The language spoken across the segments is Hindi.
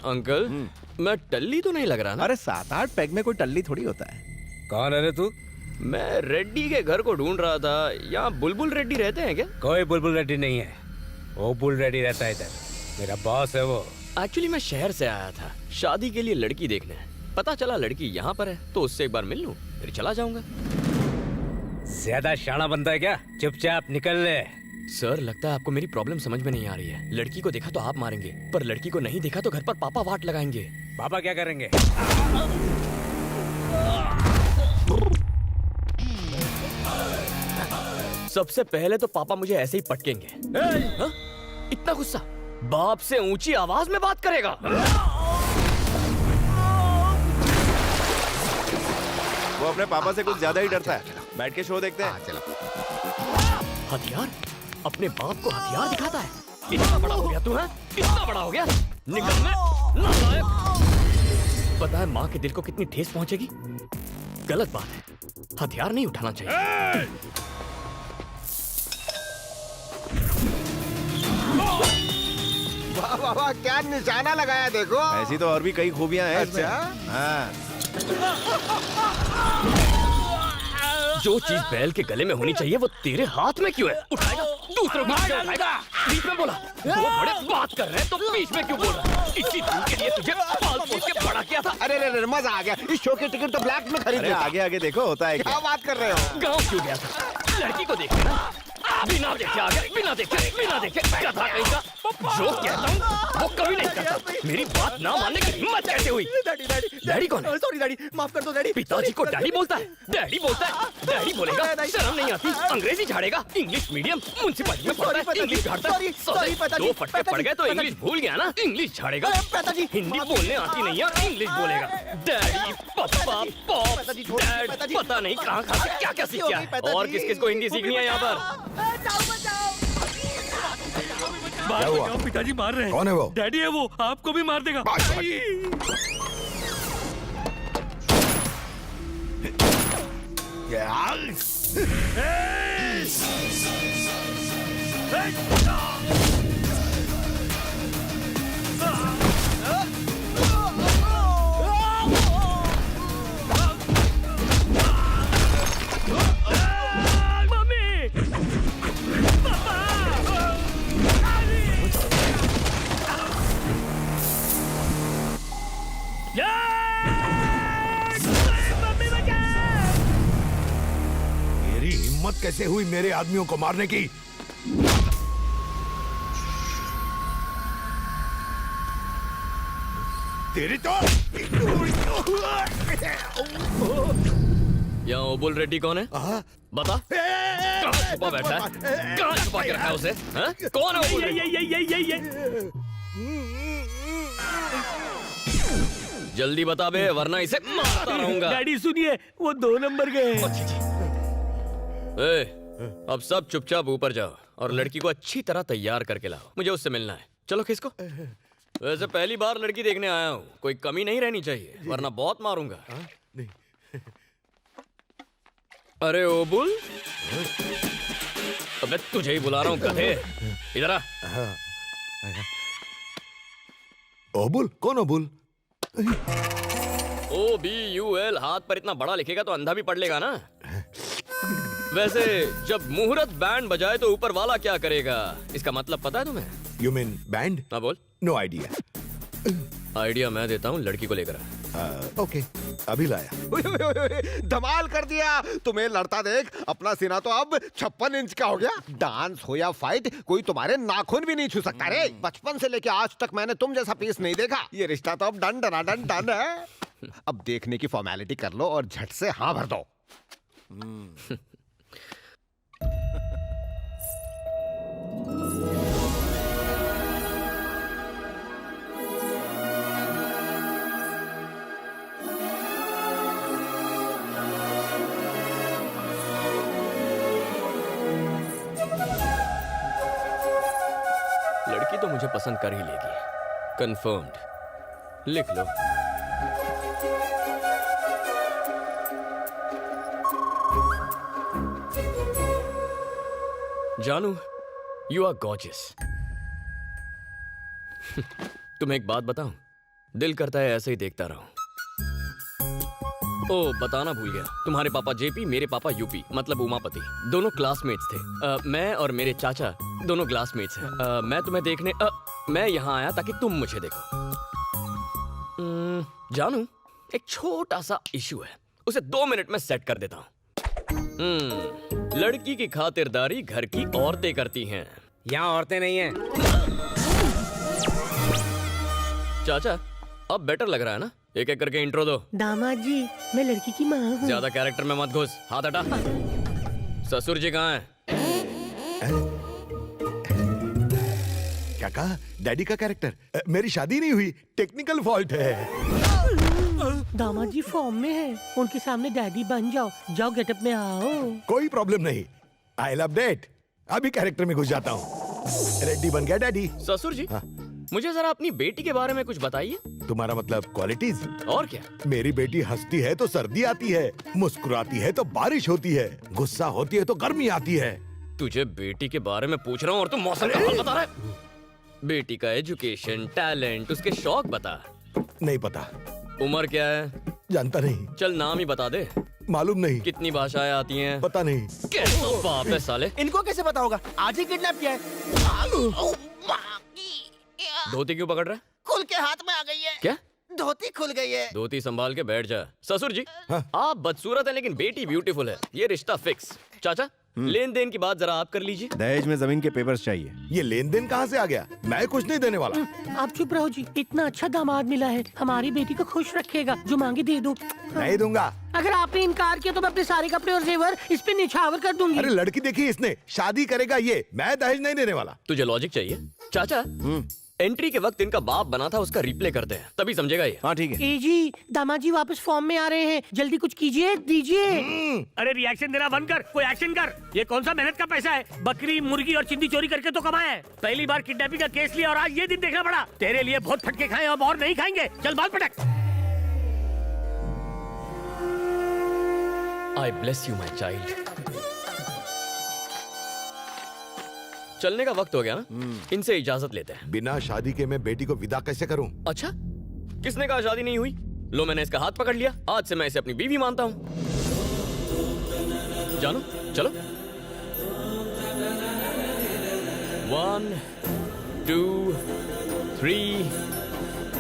अंकल मैं टल्ली तो नहीं लग रहा ना? अरे 7-8 पैग में कोई टल्ली थोड़ी होता है। कौन है रे तू? मैं रेड्डी के घर को ढूंढ रहा था। यहाँ बुलबुल रेड्डी रहते हैं क्या? कोई बुलबुल रेड्डी नहीं है, वो बुल रेड्डी रहता है इधर। मेरा बॉस है वो। एक्चुअली मैं शहर से आया था शादी के लिए लड़की देखने। पता चला लड़की यहाँ पर है तो उससे एक बार मिल लूं फिर चला जाऊंगा। ज्यादा शाना बनता है क्या? चुपचाप निकल ले। सर लगता है आपको मेरी प्रॉब्लम समझ में नहीं आ रही है। लड़की को देखा तो आप मारेंगे, पर लड़की को नहीं देखा तो घर पर पापा वाट लगाएंगे। पापा क्या करेंगे? सबसे पहले तो पापा मुझे ऐसे ही पटकेंगे। हाँ? इतना गुस्सा? बाप से ऊंची आवाज में बात करेगा? वो अपने पापा से कुछ ज्यादा ही डरता है। बैठ के शो देखते हैं। चलो। हथियार? अपने बाप को हथियार दिखाता है? इतना बड़ा हो गया तू है? इतना बड़ा हो गया? निकल में नालायक। पता है माँ के दिल को कितनी ठेस पहुंचेगी? गलत बात है, हथियार नहीं उठाना चाहिए। वाह वाह वाह, क्या निशाना लगाया देखो। ऐसी तो और भी कई खूबियां हैं इसमें। हाँ। जो चीज बैल के गले में होनी चाहिए वो तेरे हाथ में क्यों है? उठाएगा दूसरों को क्यों उठाएगा? बीच में बोला। वो बड़े बात कर रहे हैं तो बीच में क्यों बोल रहा है? इतनी दूर के लिए तुझे पाल पोस के बड़ा किया था। अरे मजा आ गया। इस शो की टिकट तो ब्लैक में खरीद। आगे आगे देखो होता है क्या बात कर रहे हो? गाँव क्यों गया था? लड़की को देखने ना? बिना देखे आ गया, बिना देखे गधा कहीं का। जो कहता हूँ वो कभी नहीं करता। मेरी बात ना मानने की हिम्मत कैसे हुई? डैडी कौन है? सॉरी डैडी, माफ कर दो डैडी। पिताजी को डैडी बोलता है? डैडी बोलता है? डैडी बोलेगा? शर्म नहीं आती? अंग्रेजी झाड़ेगा? इंग्लिश मीडियम म्युनिसिपैलिटी में पढ़ता है, इंग्लिश झाड़ता है। दो फटके पड़ गए तो इंग्लिश भूल गया ना? इंग्लिश झाड़ेगा। हिंदी बोलने आती नहीं है, इंग्लिश बोलेगा। डैडी, पापा, पॉप, डैड, पता नहीं कहाँ से क्या क्या सीख गया है। और किस किस को हिंदी सीखनी है यहाँ पर? पिताजी मार रहे हैं। कौन है वो? डैडी है वो, आपको भी मार देगा। मेरी हिम्मत कैसे हुई मेरे आदमियों को मारने की? तेरी तो यहाँ ओबुल रेड्डी कौन है? बता। कहाँ छुपा बैठा है? कहाँ छुपा के रखा है उसे? हाँ? कौन है ओबुल रेड्डी? जल्दी बता बे, वरना इसे मारता रहूंगा। डैडी सुनिए, वो 2 नंबर गए हैं। अब सब चुपचाप ऊपर जाओ और लड़की को अच्छी तरह तैयार करके लाओ। मुझे उससे मिलना है। चलो खिसको। वैसे पहली बार लड़की देखने आया हूँ, कोई कमी नहीं रहनी चाहिए वरना बहुत मारूंगा। अरे ओबुल, अबे तुझे ही बुला रहा हूँ गधे। इधर आ। ओबुल? कौन ओबुल? OBUL हाथ पर इतना बड़ा लिखेगा तो अंधा भी पढ़ लेगा ना? वैसे जब मुहूर्त बैंड बजाए तो ऊपर वाला क्या करेगा? इसका मतलब पता है तुम्हें? You mean band? हाँ बोल। No idea. आइडिया मैं देता हूँ, लड़की को लेकर आ। ओके, अभी लाया। धमाल कर दिया। तुम्हें लड़ता देख अपना सीना तो अब 56 इंच का हो गया। डांस हो या फाइट, कोई तुम्हारे नाखून भी नहीं छू सकता रे। बचपन से लेके आज तक मैंने तुम जैसा पीस नहीं देखा। ये रिश्ता तो अब डन डन डन है। अब देखने की फॉर्मेलिटी कर लो और झट से हाँ भर दो। लड़की तो मुझे पसंद कर ही लेगी, कंफर्म्ड। लिख लो। जानू, यू आर गॉर्जियस। तुम्हें एक बात बताऊं, दिल करता है ऐसे ही देखता रहूं। ओ, बताना भूल गया, तुम्हारे पापा जेपी, मेरे पापा यूपी, मतलब उमापति, दोनों क्लासमेट्स थे। मैं और मेरे चाचा दोनों क्लासमेट्स हैं। मैं तुम्हें देखने मैं यहाँ आया ताकि तुम मुझे देखो। जानू, एक छोटा सा इशू है, उसे 2 मिनट में सेट कर देता हूँ। लड़की की खातिरदारी घर की औरतें करती हैं। यहाँ औरतें नहीं हैं। चाचा, अब बेटर लग रहा है ना? एक एक करके इंट्रो दो। दामाद जी, मैं लड़की की माँ हूँ। ज्यादा कैरेक्टर में मत घुस, हाथ हटा। ससुर जी कहाँ हैं? क्या कहा? डैडी का कैरेक्टर? मेरी शादी नहीं हुई, टेक्निकल फॉल्ट है। दामाद जी फॉर्म में है, उनके सामने डैडी बन जाओ। जाओ गेटअप में आओ। कोई प्रॉब्लम नहीं, आई लव डेट। अभी कैरेक्टर में घुस जाता हूँ। रेडी बन गया डैडी। ससुर जी, हाँ। मुझे जरा अपनी बेटी के बारे में कुछ बताइए। तुम्हारा मतलब क्वालिटीज? और क्या? मेरी बेटी हंसती है तो सर्दी आती है, मुस्कुराती है तो बारिश होती है, गुस्सा होती है तो गर्मी आती है। तुझे बेटी के बारे में पूछ रहा हूँ और तुम मौसम का हाल बता रहा है। बेटी का एजुकेशन, टैलेंट, उसके शौक बता। नहीं पता। उम्र क्या है? जानता नहीं। चल नाम ही बता दे। मालूम नहीं। कितनी भाषाएं आती हैं? पता नहीं। कैसा बाप है साले। इनको कैसे पता होगा? आज ही किडनैप किया है। धोती क्यों पकड़ रहा है? खुल के हाथ में आ गई है। क्या? धोती खुल गई है। धोती संभाल के बैठ जा। ससुर जी, हाँ? आप बदसूरत हैं लेकिन बेटी ब्यूटीफुल है, ये रिश्ता फिक्स। चाचा, लेन देन की बात जरा आप कर लीजिए। दहेज में जमीन के पेपर्स चाहिए। ये लेन देन कहाँ से आ गया? मैं कुछ नहीं देने वाला। आप चुप रहो जी, इतना अच्छा दामाद मिला है, हमारी बेटी को खुश रखेगा। जो मांगे दे दो। नहीं दूंगा। अगर आपने इनकार किया तो मैं अपने सारे कपड़े और जेवर इस पे निछावर कर दूंगी। अरे लड़की देखी इसने, शादी करेगा ये, मैं दहेज नहीं देने वाला। तुझे लॉजिक चाहिए? चाचा, एंट्री के वक्त इनका बाप बना था, उसका रिप्ले करते हैं, तभी समझेगा ये। हाँ ठीक है। ए जी, दामाद जी वापस फॉर्म में आ रहे हैं, जल्दी कुछ कीजिए, दीजिए। अरे रिएक्शन देना बंद कर, कोई एक्शन कर। ये कौन सा मेहनत का पैसा है? बकरी, मुर्गी और चिंदी चोरी करके तो कमाया है। पहली बार किडनैपिंग का केस लिया और आज ये दिन देखना पड़ा। तेरे लिए बहुत फटके खाए, अब और नहीं खाएंगे। चल बाल पटक। आई ब्लेस यू माई चाइल्ड। चलने का वक्त हो गया ना, इनसे इजाजत लेते हैं। बिना शादी के मैं बेटी को विदा कैसे करूं? अच्छा, किसने कहा शादी नहीं हुई? लो, मैंने इसका हाथ पकड़ लिया, आज से मैं इसे अपनी बीवी मानता हूँ। जानो, चलो। 1 2 3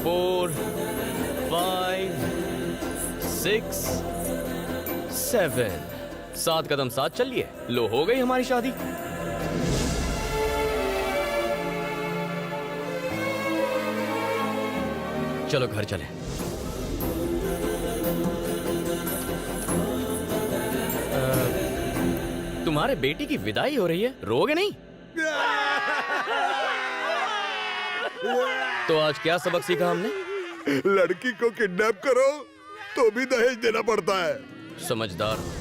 4 5 6 7 7 कदम साथ चलिए। लो, हो गई हमारी शादी। चलो घर चले। तुम्हारे बेटी की विदाई हो रही है, रोगे नहीं? तो आज क्या सबक सीखा हमने? लड़की को किडनैप करो तो भी दहेज देना पड़ता है। समझदार।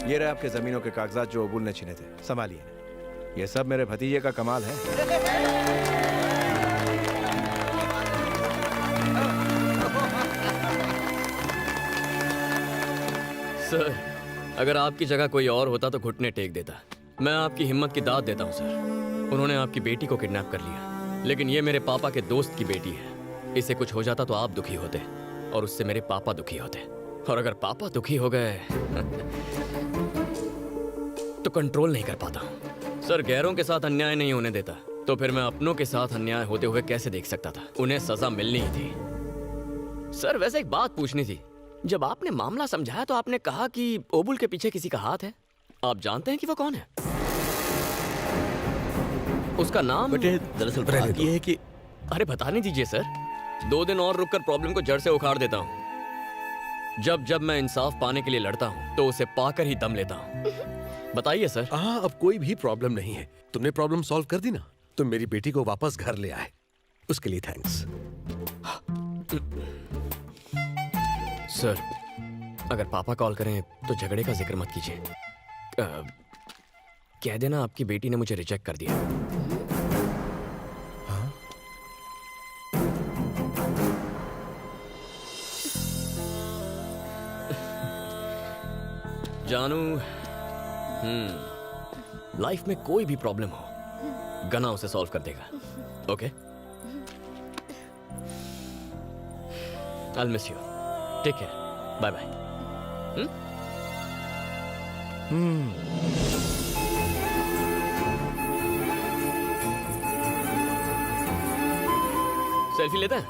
ये रहे आपके जमीनों के कागजात जो अबुल ने छीने थे, संभालिए। ये सब मेरे भतीजे का कमाल है। सर, अगर आपकी जगह कोई और होता तो घुटने टेक देता। मैं आपकी हिम्मत की दाद देता हूँ सर। उन्होंने आपकी बेटी को किडनैप कर लिया, लेकिन ये मेरे पापा के दोस्त की बेटी है। इसे कुछ हो जाता तो आप दुखी होते और उससे मेरे पापा दुखी होते। और अगर पापा दुखी हो गए तो कंट्रोल नहीं कर पाता हूँ। सर, गैरों के साथ अन्याय नहीं होने देता, तो फिर मैं अपनों के साथ अन्याय होते हुए कैसे देख सकता था? उन्हें सजा मिलनी ही थी। सर, वैसे एक बात पूछनी थी। जब आपने मामला समझाया तो आपने कहा कि ओबुल के पीछे किसी का हाथ है। आप जानते हैं कि वो कौन है? उसका नाम? बेटे, दरअसल बात ये है कि अरे बताने दीजिए सर, 2 दिन और रुककर प्रॉब्लम को जड़ से उखाड़ देता हूँ। जब जब मैं इंसाफ पाने के लिए लड़ता हूँ तो उसे पाकर ही दम लेता हूँ। बताइए सर। हाँ, अब कोई भी प्रॉब्लम नहीं है। तुमने प्रॉब्लम सॉल्व कर दी ना? तुम मेरी बेटी को वापस घर ले आए, उसके लिए थैंक्स। सर, अगर पापा कॉल करें तो झगड़े का जिक्र मत कीजिए। कह देना आपकी बेटी ने मुझे रिजेक्ट कर दिया। जानू, लाइफ में कोई भी प्रॉब्लम हो, गना उसे सॉल्व कर देगा। Okay? I'll miss you. Take care. Bye bye. Selfie लेते हैं?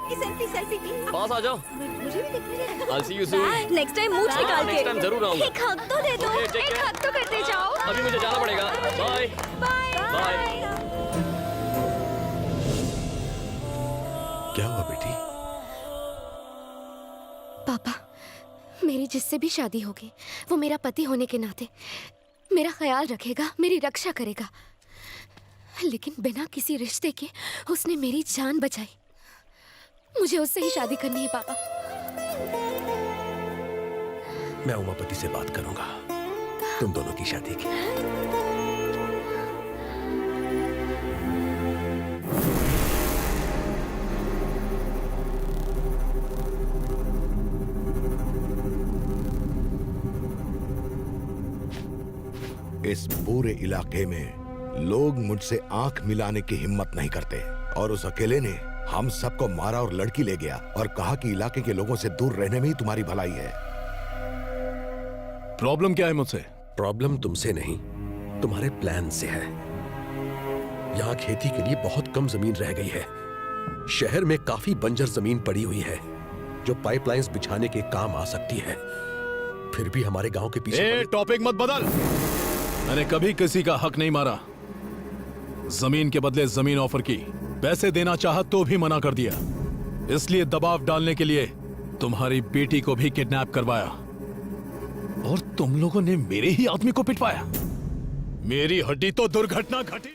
सेल्फी पास आ जाओ। मुझे भी देखने दे। I'll see you soon. Next time मूछ निकाल के नेक्स्ट टाइम जरूर आऊंगा। एक हक तो दे दो। Okay, take एक care. हक तो करते जाओ। अभी मुझे जाना पड़ेगा। Bye bye bye. क्या हुआ बेटी? पापा, मेरी जिससे भी शादी होगी वो मेरा पति होने के नाते मेरा ख्याल रखेगा, मेरी रक्षा करेगा। लेकिन बिना किसी रिश्ते के उसने मेरी जान बचाई। मुझे उससे ही शादी करनी है पापा। मैं उमापति से बात करूंगा तुम दोनों की शादी की। इस पूरे इलाके में लोग मुझसे आंख मिलाने की हिम्मत नहीं करते, और उस अकेले ने हम सबको मारा और लड़की ले गया और कहा कि इलाके के लोगों से दूर रहने में ही तुम्हारी भलाई है। प्रॉब्लम क्या है मुझसे? प्रॉब्लम तुमसे नहीं, तुम्हारे प्लान से है। यहाँ खेती के लिए बहुत कम जमीन रह गई है। शहर में काफी बंजर जमीन पड़ी हुई है जो पाइपलाइंस बिछाने के काम आ सकती है। फिर भी हमारे गांव के पीछे टॉपिक मत बदल। मैंने कभी किसी का हक नहीं मारा। जमीन के बदले जमीन ऑफर की, पैसे देना चाहा तो भी मना कर दिया। इसलिए दबाव डालने के लिए तुम्हारी बेटी को भी किडनैप करवाया और तुम लोगों ने मेरे ही आदमी को पिटवाया। मेरी हड्डी तो दुर्घटना घटी।